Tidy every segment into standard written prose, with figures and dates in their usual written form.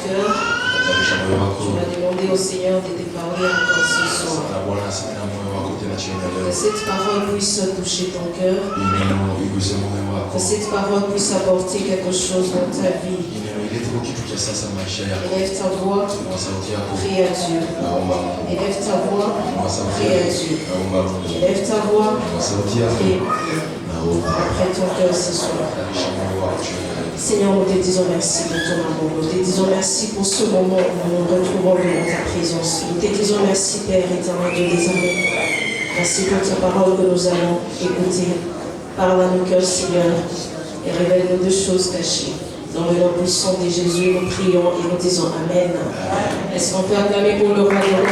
cœur. Tu m'as demandé au Seigneur de te parler encore ce soir. Que cette parole puisse toucher ton cœur. Que cette parole puisse apporter quelque chose dans ta vie. Élève ta voix, prie à Dieu. Élève ta voix, prie à Dieu. Élève ta voix, prie après ton cœur ce soir. Seigneur, nous te disons merci pour ton amour. Nous te disons merci pour ce moment où nous nous retrouvons dans ta présence. Nous te disons merci, Père éternel, Dieu des amours. Merci pour ta parole que nous allons écouter. Parle à nos cœurs, Seigneur, et révèle-nous de choses cachées. Dans le nom puissant de Jésus, nous prions et nous disons Amen. Est-ce qu'on peut acclamer pour le roi des rois?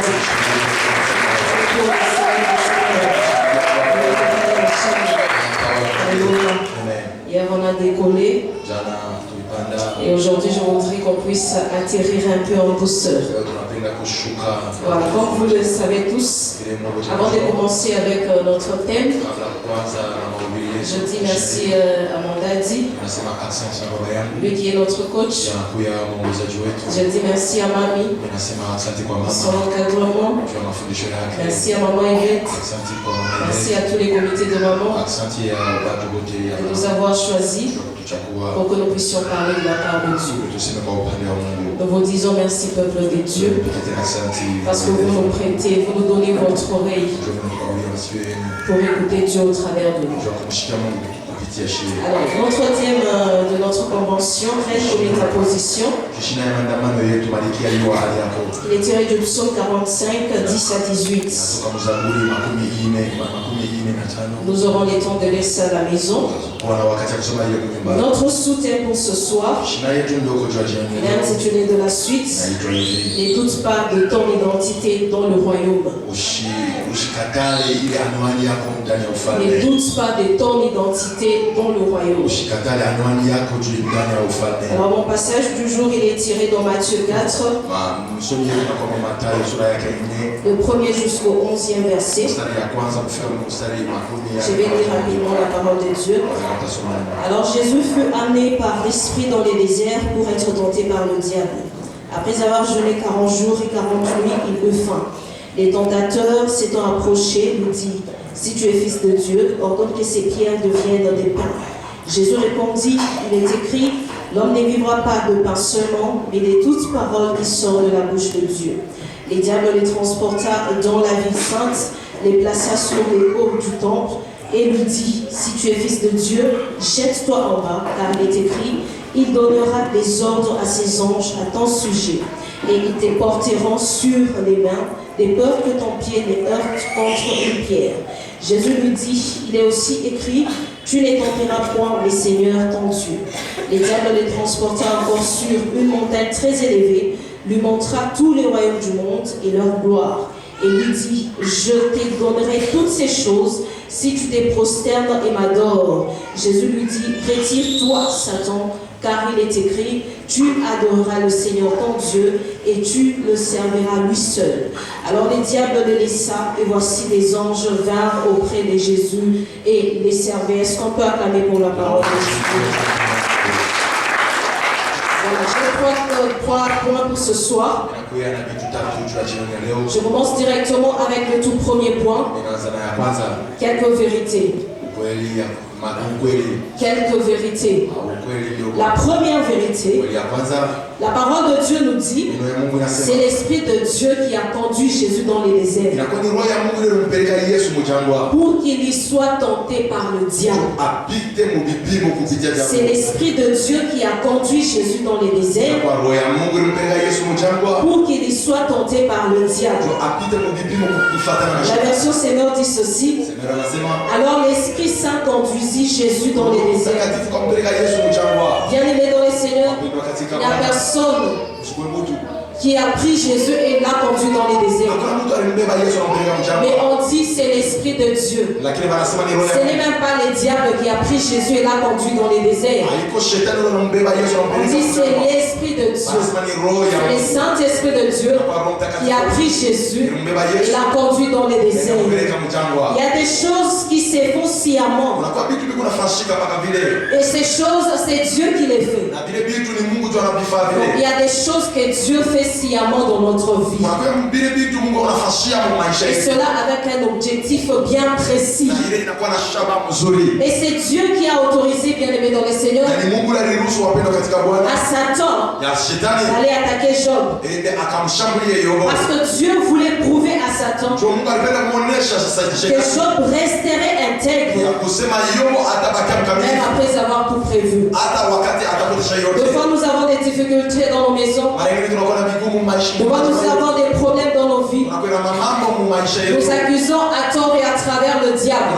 Hier, on a décollé. Et aujourd'hui, je voudrais qu'on puisse atterrir un peu en douceur. Voilà, comme vous le savez tous, avant de commencer avec notre thème, je dis merci à Mandadi, lui qui est notre coach. Je dis merci à Mamie, son encadrement. Merci à Maman Yvette. Merci à tous les comités de maman de nous avoir choisis pour que nous puissions parler de la part de Dieu. Nous vous disons merci, peuple de Dieu, parce que vous nous prêtez, vous nous donnez votre oreille pour écouter Dieu au travers de nous. Alors, notre thème de notre convention, reste au ta position. Il est tiré du psaume 45, 10 à 18. Nous aurons les temps de lire ça à la maison. Notre sous-thème pour ce soir, il est intitulé de la suite, ne doute pas de ton identité dans le royaume. Ne doute pas de ton identité dans le royaume. Alors mon passage du jour, il est tiré dans Matthieu 4, le 1er jusqu'au 11e verset. Je vais lire rapidement la parole de Dieu. Alors Jésus fut amené par l'Esprit dans les déserts pour être tenté par le diable. Après avoir jeûné 40 jours et 40 nuits, il eut faim. Les tentateurs s'étant approchés, lui dit: si tu es fils de Dieu, ordonne que ces pierres deviennent des pains. Jésus répondit: il est écrit, l'homme ne vivra pas de pain seulement, mais de toute parole qui sort de la bouche de Dieu. Les diables les transporta dans la ville sainte, les plaça sur les hauts du temple, et lui dit: si tu es fils de Dieu, jette-toi en bas, car il est écrit, il donnera des ordres à ses anges à ton sujet, et ils te porteront sur les mains, de peur que ton pied ne heurte contre une pierre. Jésus lui dit: il est aussi écrit, tu ne tenteras point le Seigneur ton Dieu. Les diables les transporta encore sur une montagne très élevée, lui montra tous les royaumes du monde et leur gloire, et lui dit: je te donnerai toutes ces choses si tu te prosternes et m'adores. Jésus lui dit: retire-toi, Satan, car il est écrit, tu adoreras le Seigneur ton Dieu et tu le serviras lui seul. Alors les diables les laissa, et voici les anges vinrent auprès de Jésus et les servaient. Est-ce qu'on peut acclamer pour la parole de Dieu? Voilà, j'ai trois points pour ce soir. Je commence directement avec le tout premier point. Quelques vérités. Quelques vérités. La première vérité, la parole de Dieu nous dit, c'est l'Esprit de Dieu qui a conduit Jésus dans les déserts pour qu'il y soit tenté par le diable. C'est l'Esprit de Dieu qui a conduit Jésus dans les déserts pour qu'il y soit tenté par le diable. La version Seigneur dit ceci: alors l'Esprit Saint conduisit Jésus dans les déserts. Bien aimé dans les Seigneurs, il n'y a personne qui a pris Jésus et l'a conduit dans les déserts. Mais on dit c'est l'Esprit de Dieu. Ce n'est même pas le diable qui a pris Jésus et l'a conduit dans les déserts. On dit c'est l'Esprit de Dieu. C'est le Saint-Esprit de Dieu qui a pris Jésus et l'a conduit dans les déserts. Il y a des choses qui se font sciemment. Et ces choses, c'est Dieu qui les fait. il y a des choses que Dieu fait sciemment dans notre vie. Et cela avec un objectif bien précis. Et c'est Dieu qui a autorisé, bien aimé dans le Seigneur, à Satan d'aller attaquer Job. Parce que Dieu voulait prouver à Satan que Job resterait intègre même après avoir tout prévu. Des fois nous avons des difficultés dans nos maisons. Des fois nous avons des problèmes dans nos vies. Nous accusons à tort et à travers le diable.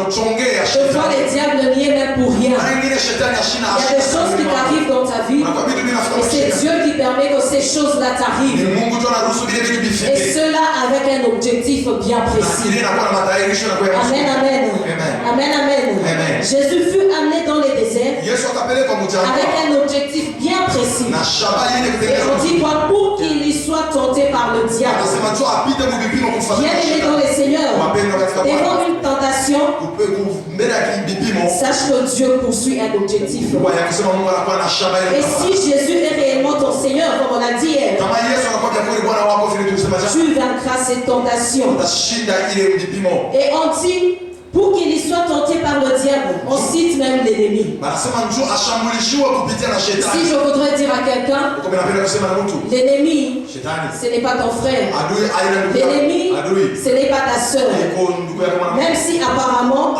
Des fois le diable n'y est même pour rien. Il y a des choses qui t'arrivent dans ta vie. Et c'est Dieu qui permet que ces choses-là t'arrivent. Et cela avec un objectif bien précis. Amen, amen. Amen, amen. Jésus fut amené dans les déserts avec un objectif bien précis. Et on dit quoi? Pour qu'il y soit tenté par le diable. Bien aimé dans les seigneurs, devant une tentation, sache que Dieu poursuit un objectif. Et si Jésus est réellement ton Seigneur, comme on l'a dit hier, tu vaincras cette tentation. Et on dit, pour qu'il y soit tenté par le diable, on cite même l'ennemi. Si je voudrais dire à quelqu'un, l'ennemi, ce n'est pas ton frère. L'ennemi, ce n'est pas ta soeur. Même si apparemment,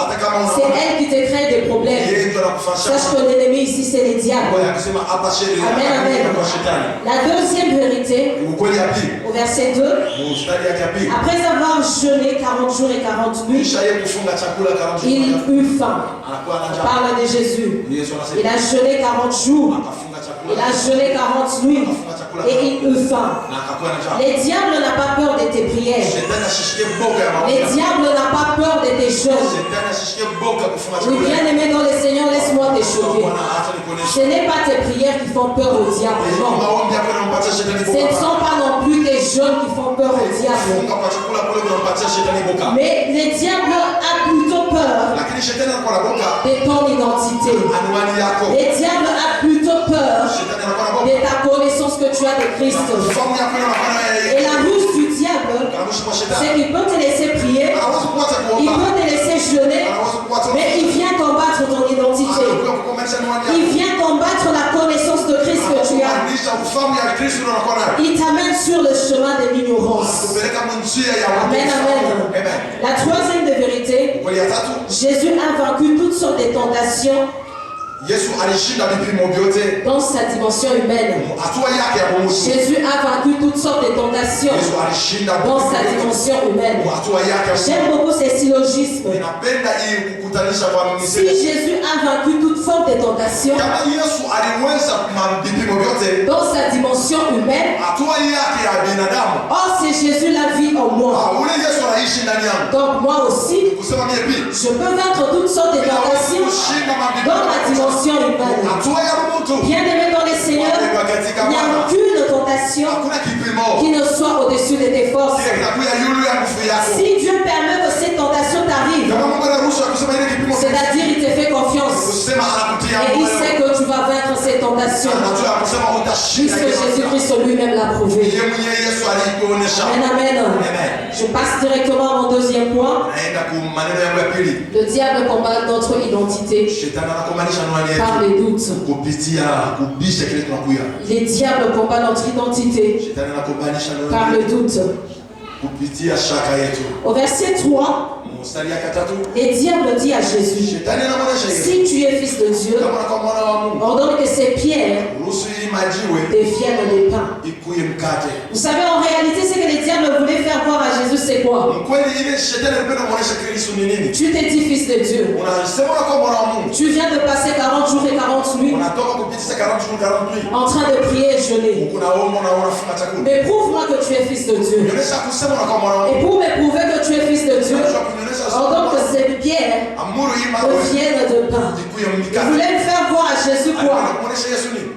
c'est elle qui te crée des problèmes. Sache que l'ennemi ici, c'est le diable. Amen, amen. La deuxième vérité, au verset 2, après avoir jeûné 40 jours et 40 nuits, il eut faim. On parle de Jésus. Il a jeûné 40 jours. Il a jeûné 40 nuits. Et il eut faim. Les diables n'ont pas peur de tes prières. Les diables n'ont pas peur de tes jeûnes. Oui, bien aimé dans le Seigneur, laisse-moi te choquer. Ce n'est pas tes prières qui font peur au diable. Non. Ce ne sont pas non plus tes jeûnes qui font peur au diable. Mais le diable a plutôt peur de ton identité. Le diable a plutôt peur de ta connaissance que tu as de Christ. Et la ruse du diable, c'est qu'il peut te laisser prier, il peut te laisser jeûner, mais il vient combattre ton identité. Il vient combattre la connaissance de Christ que tu as. Il t'amène sur le chemin de l'ignorance. Amen, amen. La troisième des vérités, Jésus a vaincu toutes sortes de tentations dans sa dimension humaine. Jésus a vaincu toutes sortes de tentations dans sa dimension humaine. J'aime beaucoup ces syllogismes. Si Jésus a vaincu toute forme de tentation dans sa dimension humaine, or c'est Jésus la vie en moi. Donc moi aussi, je peux vaincre toutes sortes de tentations dans ma dimension humaine. Bien aimé dans les Seigneurs, il n'y a aucune tentation qui ne soit au-dessus de tes forces. Si Dieu permet que cette tentation t'arrive, c'est-à-dire il te fait confiance et il sait que tu vas vaincre cette tentation, puisque Jésus-Christ lui-même l'a prouvé. Amen, amen. Je passe directement à mon deuxième point. Le diable combat notre identité par les doutes. Les diables combattent notre identité par le doute. Au verset 3, le diable dit à Jésus, si tu es fils de Dieu, ordonne que ces pierres deviennent des pains. Vous savez, en réalité, ce que les diables voulaient faire voir à Jésus, c'est quoi? Tu t'es dit fils de Dieu. Tu viens de passer 40 jours et 40 nuits en train de prier et jeûner. Mais prouve-moi que tu es fils de Dieu. Et pour me prouver que tu es fils de Dieu, ordonne que ces pierres deviennent de pain. Vous voulez me faire voir à Jésus quoi?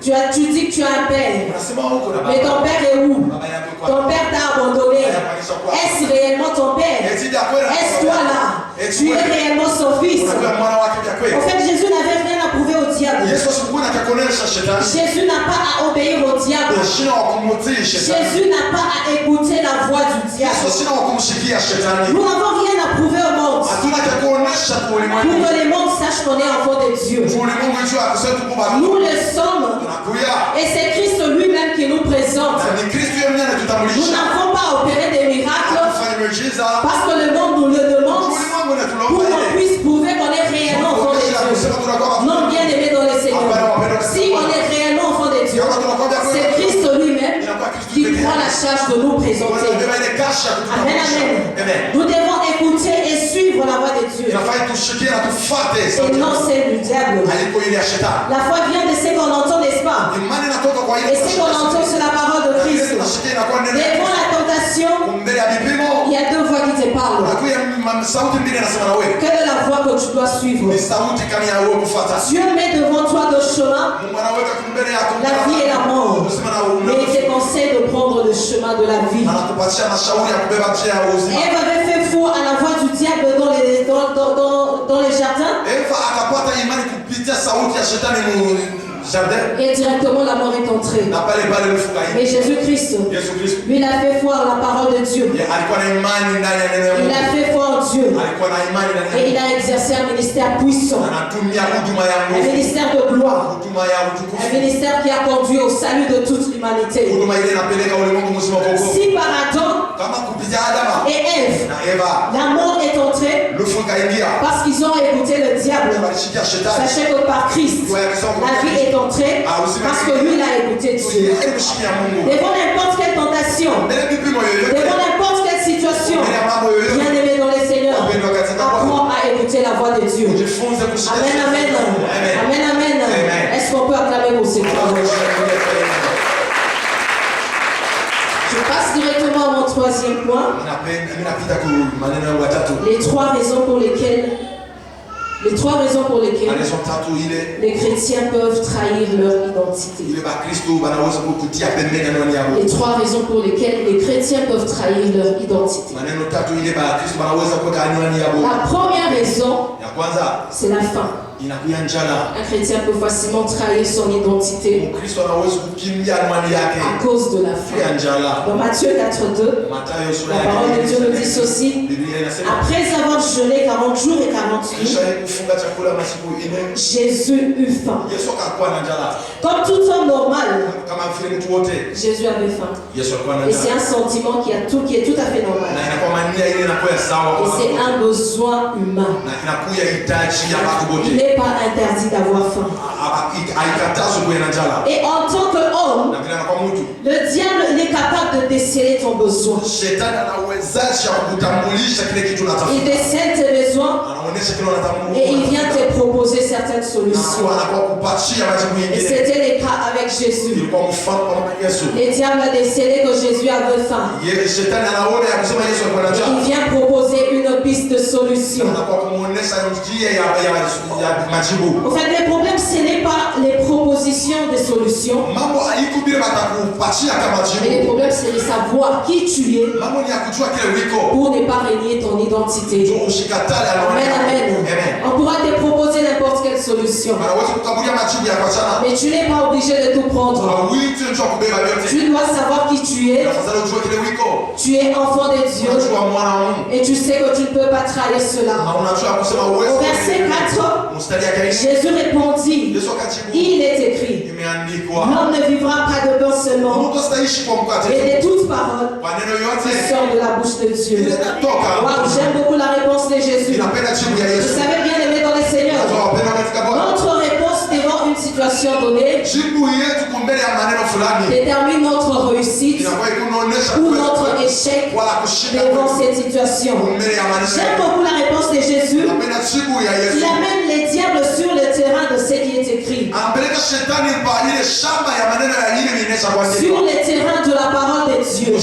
Tu dis que tu as un père. Mais ton père est où? Ton père t'a abandonné. Est-ce réellement ton père? Est-ce toi là? Tu es réellement son fils? En fait, Jésus n'avait rien à prouver au diable. Jésus n'a pas à obéir au diable. Jésus n'a pas à écouter la voix du diable. Nous n'avons rien à prouver au monde. Pour que le monde sache qu'on est enfant de Dieu. Nous le sommes. Et c'est Christ lui-même qui nous présente. Nous n'avons pas opéré des miracles parce que le monde nous le demande pour qu'on puisse prouver qu'on est réellement enfant de Dieu. Non, bien aimé dans les Seigneur. Si on est réellement enfant de Dieu, c'est Christ lui-même qui prend la charge de nous présenter. Amen, amen. Nous devons écouter et suivre la voix de Dieu. Et non celle du diable. La foi vient de ce qu'on entend, n'est-ce pas? Et ce qu'on entend, c'est la parole de Christ. Devant la tentation, il y a deux voix qui te parlent. Quelle est la voix que tu dois suivre? Dieu met devant toi deux chemins, la vie et la mort. Mais il te conseille de prendre le chemin de la vie. Ève avait fait faux à la voix du diable dans les jardins. Et directement la mort est entrée. Mais Jésus-Christ, lui, il a fait foi à la parole de Dieu. Il a fait foi en Dieu. Et il a exercé un ministère puissant. Un ministère de gloire. Un ministère qui a conduit au salut de toute l'humanité. Si par Adam et Ève, la mort est entrée parce qu'ils ont écouté le diable, sachez que par Christ, la vie est entrée parce que lui, il a écouté Dieu. Devant n'importe quelle tentation, devant n'importe quelle situation, bien aimé dans les Seigneurs, apprends à écouter la voix de Dieu. Amen, amen. Amen, amen. Est-ce qu'on peut acclamer pour ces trois? Je passe directement à mon troisième point. Les trois raisons pour lesquelles les chrétiens peuvent trahir leur identité. Les trois raisons pour lesquelles les chrétiens peuvent trahir leur identité. La première raison, c'est la faim. Un chrétien peut facilement trahir son identité à cause de la faim. Dans Matthieu 4:2, la parole de Dieu nous dit ceci: après avoir jeûné 40 jours et 40 nuits, Jésus eut faim. Comme tout homme normal, Jésus avait faim. Et c'est un sentiment qui est tout à fait normal. Et c'est un besoin humain. Il n'est pas interdit d'avoir faim. Et en tant qu'homme, le diable est capable de déceler ton besoin. Il décèle tes besoins et il vient te proposer certaines solutions. Et c'était le cas avec Jésus. Le diable a décelé que Jésus avait faim. Et il vient proposer une piste de solution. En fait, le problème, ce n'est pas les propositions de solutions. Mais le problème, c'est de savoir qui tu es pour ne pas renier ton identité. Amen, amen. On pourra te proposer n'importe quelle solution. Mais tu n'es pas obligé de tout prendre. Tu dois savoir qui tu es. Tu es enfant de Dieu. Et tu sais que tu ne peux pas trahir cela. Au verset 4, Jésus répondit: il est écrit, l'homme ne vivra pas de pain seulement, mais de toute parole qui sort de la bouche de Dieu. Wow, j'aime beaucoup la réponse de Jésus. Vous savez, bien aimé dans les Seigneurs, notre réponse devant une situation donnée détermine notre réussite ou notre échec devant cette situation. J'aime beaucoup la réponse de Jésus. Il amène les diables sur le terrain de ce qui est écrit, sur le terrain de la parole de Dieu.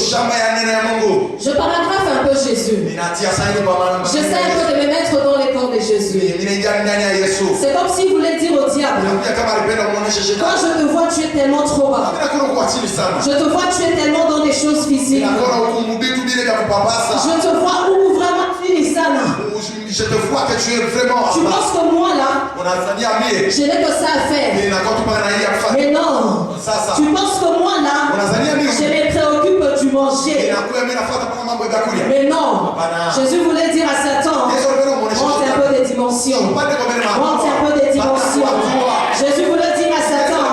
Je paragraphe un peu Jésus. J'essaie un peu de me mettre dans les corps de Jésus. C'est comme s'il voulait dire au diable: quand je te vois, tu es tellement trop bas. Je te vois, tu es tellement dans des choses physiques. Je te vois où vraiment tu es ça là. Je te vois que tu es vraiment. Tu penses que moi là, je n'ai que ça à faire. Mais non. Tu penses que moi là, je me préoccupe du manger. Mais non. Jésus voulait dire à Satan, monte un peu des dimensions. Monte un peu des dimensions. Jésus voulait dire à Satan,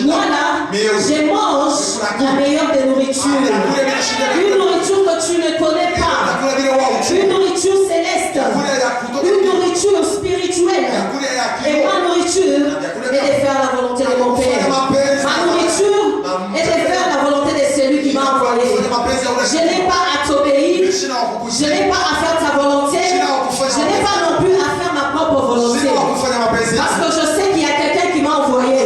moi là, je mange la meilleure des nourritures. Une nourriture que tu ne connais pas. Une nourriture céleste. Une nourriture spirituelle. Et ma nourriture est de faire la volonté de mon Père. Ma nourriture est de faire la volonté de celui qui m'a envoyé. Je n'ai pas à t'obéir. Je n'ai pas à faire ta volonté. Je n'ai pas non plus à faire ma propre volonté. Parce que je sais qu'il y a quelqu'un qui m'a envoyé.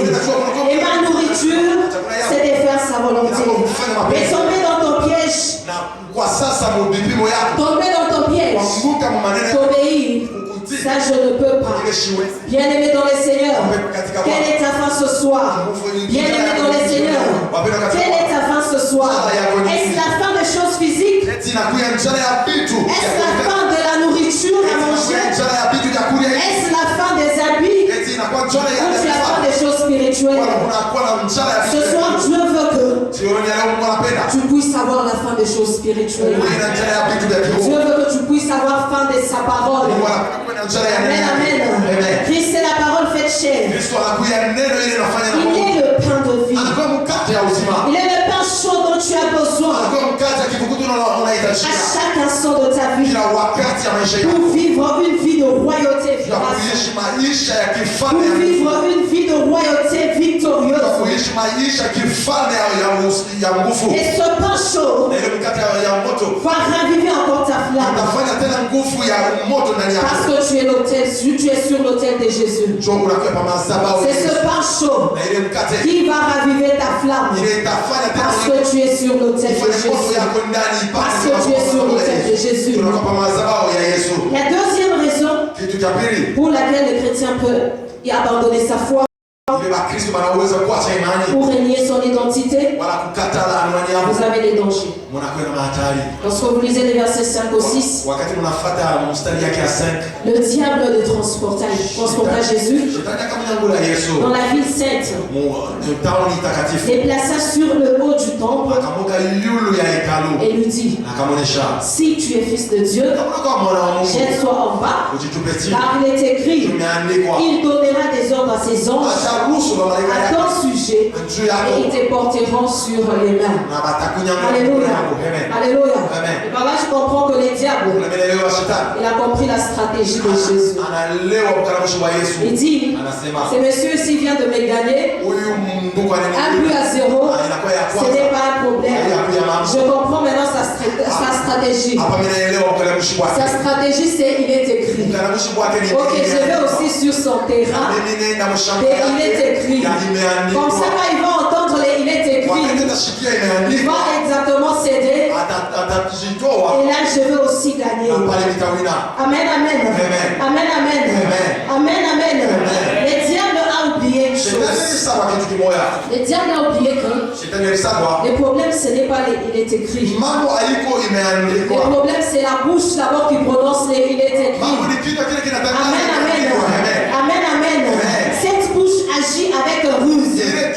Et ma nourriture, c'est de faire sa volonté. Et tomber dans ton piège. Tomber dans ton piège. T'obéir. Ça, je ne peux pas. Bien-aimé dans le Seigneur, quelle est ta fin ce soir? Bien-aimé dans le Seigneur, quelle est ta fin ce soir? Est-ce la fin des choses physiques? Est-ce la fin de la nourriture à manger? Est-ce la fin des habits? Ou c'est la fin des choses spirituelles? Ce soir, Dieu veut que tu puisses savoir la fin des choses spirituelles. Dieu veut que tu puisses avoir fin de sa parole. Amen, amen. Christ est la parole faite chair. Il est le pain de vie. Il est le pain chaud dont tu as besoin. À chaque instant de ta vie. Pour vivre une vie de royauté. Pour vivre une vie de royauté victorieuse. Et ce pain chaud va raviver encore ta flamme. Parce que tu es sur l'autel de Jésus. C'est ce pain chaud qui va raviver ta flamme. Parce que tu es sur l'autel de Jésus. Parce que tu es sur l'autel de Jésus. La deuxième raison pour laquelle le chrétien peut y abandonner sa foi, pour renier son identité, vous avez des dangers. Lorsque vous lisez les versets 5 au 6, le diable le transporta Jésus dans la ville sainte, les plaça sur le haut du temple et lui dit, si tu es fils de Dieu, jette-toi en bas, car il est écrit, il donnera des ordres à ses anges à ton sujet et ils te porteront sur les mains. Alléluia. Alléluia. Et par là, je comprends que le diable, il a compris la stratégie de Jésus. Il dit, ce monsieur ici vient de me gagner, 1 but à 0, ce n'est pas un problème. Je comprends maintenant sa stratégie. Sa stratégie, c'est il est écrit. Ok, je vais aussi sur son terrain et il est écrit. Comme ça, quand il va entendre les il est écrit, il va exactement céder. Et là, je veux aussi gagner. Amen, amen. Amen, amen. Amen, amen. Le diable a oublié une chose. Le diable a oublié que le problème, ce n'est pas les il est écrit. Le problème, c'est la bouche d'abord qui prononce les il est écrit. Amen, amen. Amen, amen. Cette bouche agit avec ruse. Cette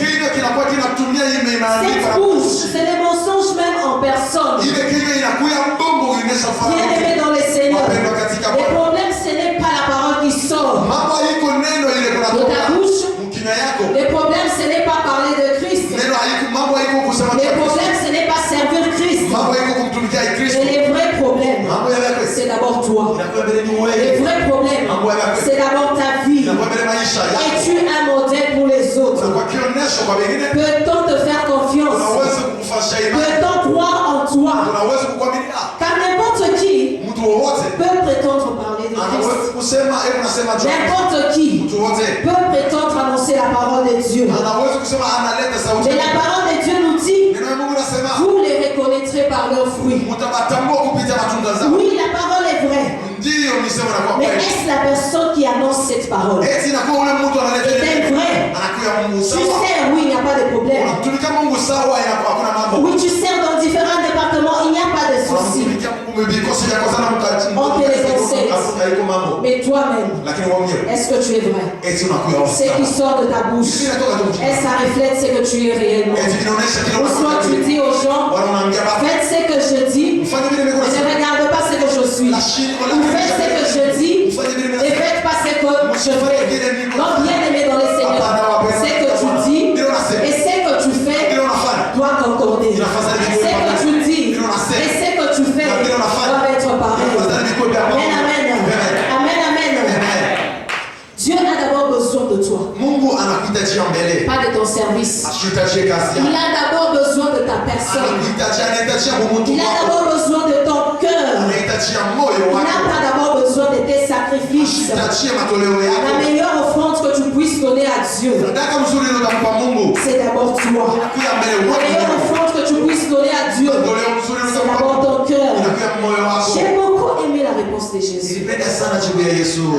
bouche, c'est les mensonges même en personne. Bien-aimé dans le Seigneur, le problème, ce n'est pas la parole qui sort de ta bouche. Le problème, ce n'est pas parler de Christ. Le problème, ce n'est pas servir Christ. Mais le vrai problème, c'est d'abord toi. Le vrai problème, c'est d'abord ta vie. Es-tu un modèle pour les autres? Peut-on te faire confiance? Peut-on croire en toi? Car n'importe qui peut prétendre parler de Christ. N'importe qui peut prétendre annoncer la parole de Dieu. Mais la parole de Dieu nous dit, vous les reconnaîtrez par leurs fruits. Oui, la parole est vraie. Mais est-ce la personne qui annonce cette parole est-elle vraie? Tu sais, oui, il n'y a pas de Oui, tu sers dans différents départements, il n'y a pas de souci. On te les conseille. Mais toi-même, est-ce que tu es vrai? Ce qui sort de ta bouche, est-ce que ça reflète ce que tu es réellement? Ou soit tu dis aux gens, faites ce que je dis, ne regarde pas ce que je suis. Ou faites ce que je dis, ne faites pas ce que je fais. Donc bien aimé dans le Seigneur, ce que tu dis et ce que tu fais doit concorder. Ce que tu dis et ce que tu fais doivent être pareils. Amen, amen. Amen, amen. Dieu a d'abord besoin de toi. Pas de ton service. Il a d'abord besoin de ta personne. Il a d'abord besoin de ton cœur. Il n'a pas d'abord besoin de tes sacrifices. La meilleure offrande que tu puisses donner à Dieu, c'est d'abord toi. La meilleure offrande que tu puisses donner à Dieu, c'est d'abord ton cœur. J'ai beaucoup aimé la réponse de Jésus.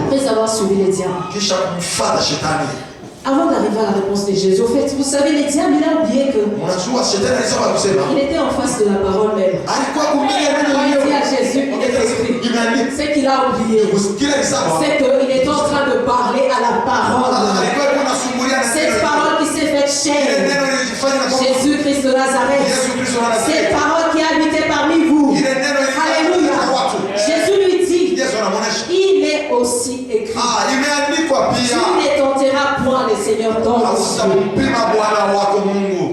Après avoir suivi les diables. Avant d'arriver à la réponse de Jésus, au fait, vous savez, les diables, il a oublié que il était en face de la parole même. Quand il dit à Jésus, il est esprit. Ce qu'il a oublié, c'est qu'il est en train de parler à la parole. Cette parole qui s'est faite chair. Jésus-Christ de Nazareth. Cette parole qui a habité parmi vous. Alléluia. Jésus lui dit, il est aussi écrit. Tu ne tenteras point le Seigneur ton Dieu.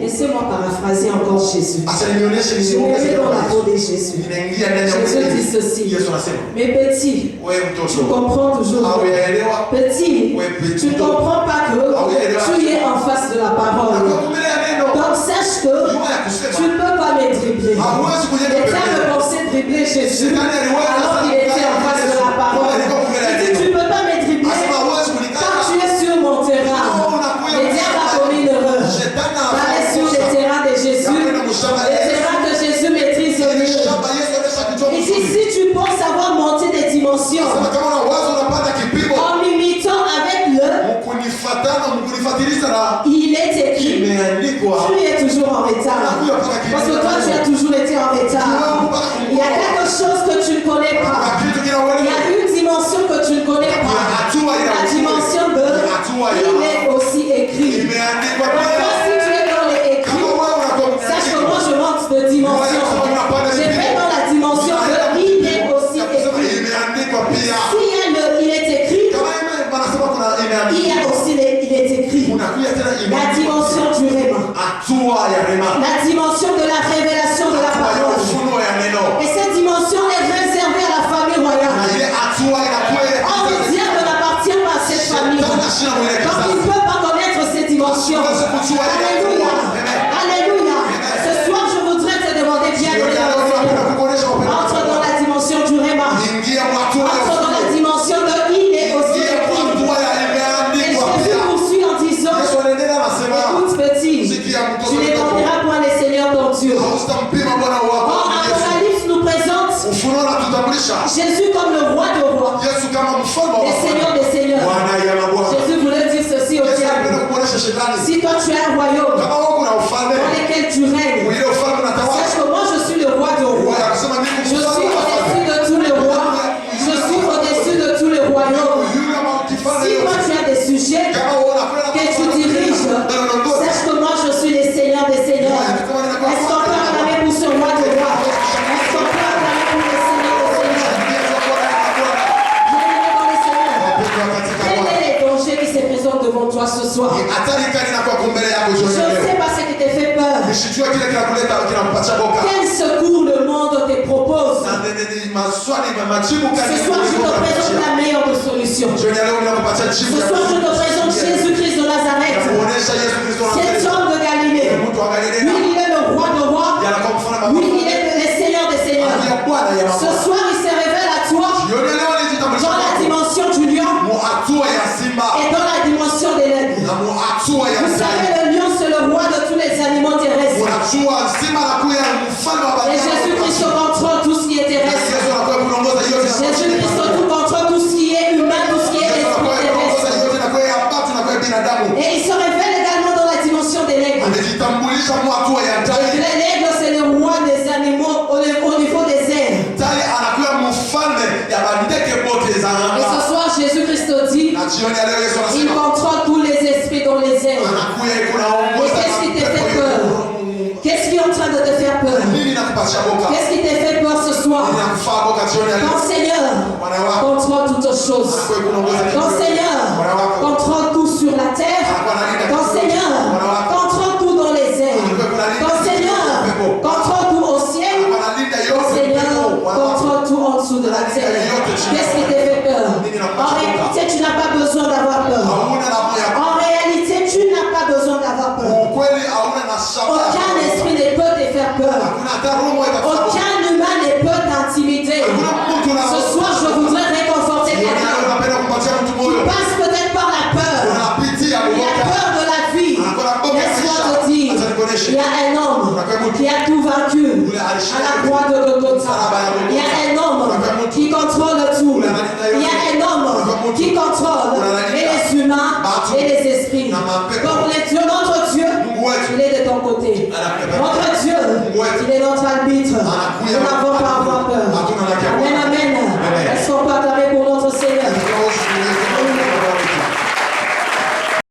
Laissez-moi paraphraser encore Jésus. Je me mets dans la peau de Jésus. Jésus dit ceci. Mais petit, tu comprends toujours. Petit, tu ne comprends pas que tu es en face de la parole. Donc sache que tu ne peux pas me dribbler. Les diables pensaient dribbler Jésus alors qu'il était en face de la parole. Il dit, tu ne peux pas me dribbler quand tu es sur mon terrain. Les diables ont commis une erreur. D'aller sur le terrain de Jésus, le terrain que Jésus maîtrise le mieux. Et si tu penses avoir monté des dimensions en m'imitant avec le, il est écrit, tu es toujours en retard. Parce que toi tu as toujours été en retard. Il y a quelque chose que tu ne connais pas. Il y a une dimension que tu ne connais pas. La dimension de, il est aussi écrit. Donc si tu es dans les écrits, sache que moi je monte de dimension. Je vais dans la dimension de, il est aussi écrit. S'il y a le, il est écrit, il y a aussi il est écrit. La dimension du réma. La dimension de la révélation de la parole. Et cette dimension est réservée à la famille royale. Or, le diable n'appartient pas à cette famille. Donc, il ne peut pas connaître ces dimensions. Alléluia. Alléluia. Ce soir, je voudrais te demander bien de entre dans la dimension du réma. Entre dans la dimension de il est aussi écrit. Et Jésus poursuit en disant, écoute petit, tu n'étendras point les seigneurs ton Dieu. Or, Apocalypse nous présente Jésus comme le roi de rois, le seigneur des seigneurs. Jésus voulait dire ceci au diable. Si toi tu as un royaume dans lequel tu règnes, sache que moi je suis le roi de rois. Je suis au-dessus de tous les rois. Je suis au-dessus de tous les royaumes. Si toi tu as des sujets que tu diriges, sache que moi je suis le Seigneur des seigneurs. Est-ce qu'on peut acclamer pour ce roi de rois? Est-ce qu'on peut acclamer pour le Seigneur des seigneurs? Bien-aimé dans le Seigneur, quel est les dangers qui se présentent devant toi ce soir? Je ne sais pas ce qui te fait peur. Quel secours le monde te propose? Ce soir, je te présente la meilleure des solutions. Ce soir, je te présente Jésus-Christ de Nazareth. Cet homme de Galilée. Lui, il est le roi de rois. Lui, il est le Seigneur des seigneurs. Ce soir, il se révèle à toi dans la dimension du lion et dans la dimension des l'aigle. Vous savez, le lion, c'est le roi de tous les animaux terrestres. Et Jésus-Christ contrôle tout ce qui est terrestre. Jésus-Christ contrôle tout ce qui est humain, tout ce qui est esprit terrestre. Et il se révèle également dans la dimension Itambulisha mtu wa yandani. L'aigle, c'est le roi des animaux au niveau des airs. Tai anakuwa mfalme ya bandege bote za anga. Et ce soir, Jésus-Christ dit, Na jioni ya leo Yesu il anasema contrôle tous les esprits dans les airs. anakuwa kuna Et ongoza. qu'est-ce qui te fait peur? Qu'est-ce qui est en train de te faire peur? Nini nakupatia boka? Qu'est-ce qui te fait peur ce soir? Nini nakufaa boka jioni ya leo? Ton Seigneur contrôle toutes choses. Anakuwa kuna ongoza. Ton Seigneur contrôle tout sur la terre. Ton Seigneur contrôle tout dans les airs. Ton Seigneur contrôle tout au ciel. Ton Seigneur contrôle tout en dessous de la terre. Qu'est-ce qui te fait peur? En réalité, tu n'as pas besoin d'avoir peur. En réalité, tu n'as pas besoin d'avoir peur. Aucun esprit ne peut te faire peur. Aucun humain ne peut t'intimider. Ce soir, je voudrais réconforter quelqu'un. Tu passes peut-être par la peur. La peur de la vie. Laisse-moi te dire, il y a un homme qui a tout vaincu à la croix de Golgotha. Il y a un homme qui contrôle tout. Il y a un homme qui contrôle et les humains et les esprits. Donc notre Dieu, il est de ton côté. Notre Dieu, il est notre arbitre. Nous n'avons pas à avoir peur.